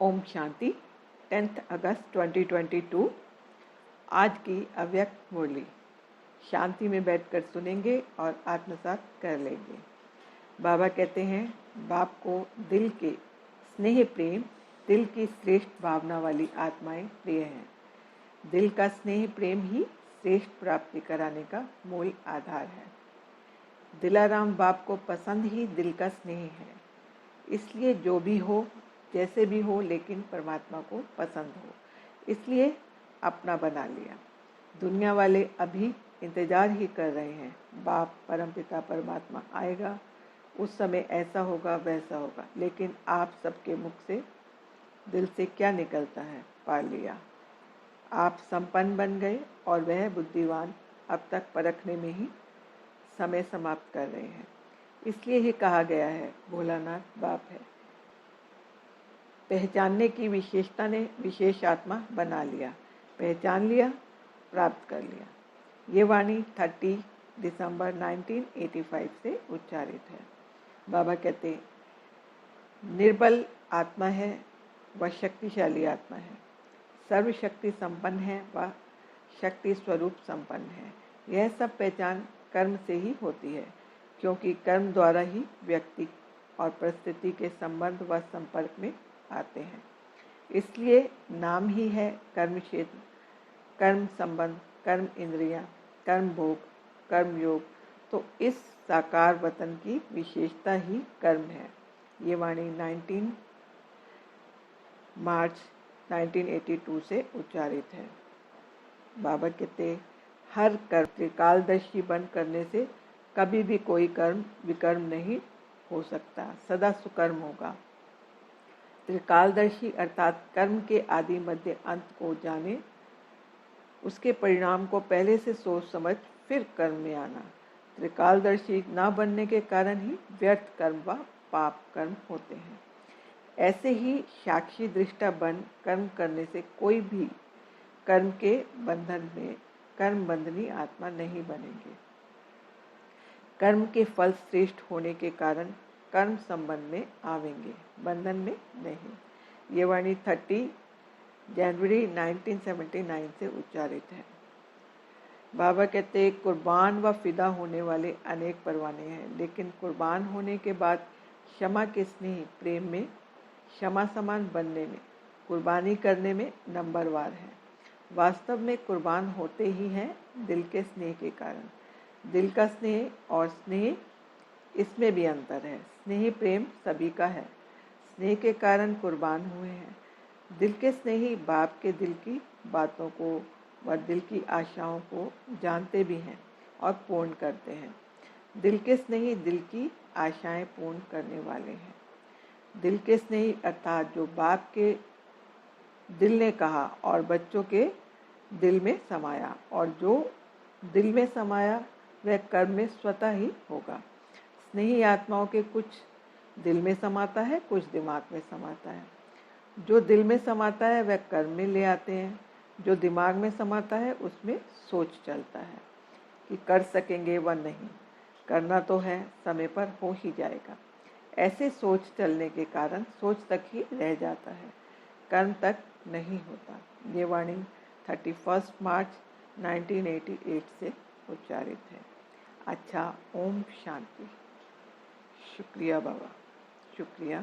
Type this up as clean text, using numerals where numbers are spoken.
ओम शांति। 10 अगस्त 2022 आज की अव्यक्त मुरली शांति में बैठकर सुनेंगे और आत्मसात कर लेंगे। बाबा कहते हैं, बाप को दिल के स्नेह प्रेम, दिल की श्रेष्ठ भावना वाली आत्माएं प्रिय हैं। दिल का स्नेह प्रेम ही श्रेष्ठ प्राप्ति कराने का मूल आधार है। दिलाराम बाप को पसंद ही दिल का स्नेह है। इसलिए जो भी हो, जैसे भी हो, लेकिन परमात्मा को पसंद हो, इसलिए अपना बना लिया। दुनिया वाले अभी इंतजार ही कर रहे हैं, बाप परमपिता परमात्मा आएगा, उस समय ऐसा होगा वैसा होगा। लेकिन आप सबके मुख से दिल से क्या निकलता है, पा लिया। आप संपन्न बन गए और वह बुद्धिवान अब तक परखने में ही समय समाप्त कर रहे हैं। इसलिए ही कहा गया है, भोलानाथ बाप है। पहचानने की विशेषता ने विशेष आत्मा बना लिया। पहचान लिया, प्राप्त कर लिया। ये वाणी 30 दिसंबर 1985 से उच्चारित है। बाबा कहते, निर्बल आत्मा है वह शक्तिशाली आत्मा है, सर्वशक्ति संपन्न है वह शक्ति स्वरूप संपन्न है। यह सब पहचान कर्म से ही होती है, क्योंकि कर्म द्वारा ही व्यक्ति और परिस्थिति के संबंध व संपर्क में आते हैं। इसलिए नाम ही है कर्म क्षेत्र, कर्म संबंध, कर्म इंद्रियां, कर्म भोग, कर्म योग। तो इस साकार वतन की विशेषता ही कर्म है। ये वाणी 19 मार्च 1982 से उच्चारित है। बाबा कहते, हर कर्म त्रिकालदर्शी बन करने से कभी भी कोई कर्म विकर्म नहीं हो सकता, सदा सुकर्म होगा। त्रिकालदर्शी अर्थात कर्म के आदि मध्य अंत को जाने, उसके परिणाम को पहले से सोच समझ फिर कर्म में आना। त्रिकालदर्शी न बनने के कारण ही व्यर्थ कर्म व पाप कर्म होते हैं। ऐसे ही साक्षी दृष्टा बन कर्म करने से कोई भी कर्म के बंधन में कर्म बंधनी आत्मा नहीं बनेंगे। कर्म के फल श्रेष्ठ होने के कारण कर्म संबंध में आवेंगे, बंधन में नहीं। ये वाणी 30 जनवरी 1979 से उच्चारित है। बाबा कहते, कुर्बान व फिदा होने वाले अनेक परवाने हैं, लेकिन कुर्बान होने के बाद क्षमा के स्नेह प्रेम में, क्षमा समान बनने में, कुर्बानी करने में नंबरवार है। वास्तव में कुर्बान होते ही हैं दिल के स्नेह के कारण। दिल का स्नेह और स्नेह, इसमें भी अंतर है। स्नेह प्रेम सभी का है, स्नेह के कारण कुर्बान हुए हैं। दिल के स्नेही बाप के दिल की बातों को व दिल की आशाओं को जानते भी हैं और पूर्ण करते हैं। दिल के स्नेही दिल की आशाएं पूर्ण करने वाले हैं। दिल के स्नेही अर्थात जो बाप के दिल ने कहा और बच्चों के दिल में समाया, और जो दिल में समाया वह कर्म में स्वतः ही होगा। स्नेही आत्माओं के कुछ दिल में समाता है, कुछ दिमाग में समाता है। जो दिल में समाता है वह कर्म में ले आते हैं, जो दिमाग में समाता है उसमें सोच चलता है कि कर सकेंगे व नहीं, करना तो है, समय पर हो ही जाएगा। ऐसे सोच चलने के कारण सोच तक ही रह जाता है, कर्म तक नहीं होता। ये वाणी 31 मार्च 1988 से उच्चारित है। अच्छा, ओम शांति। शुक्रिया बाबा, शुक्रिया।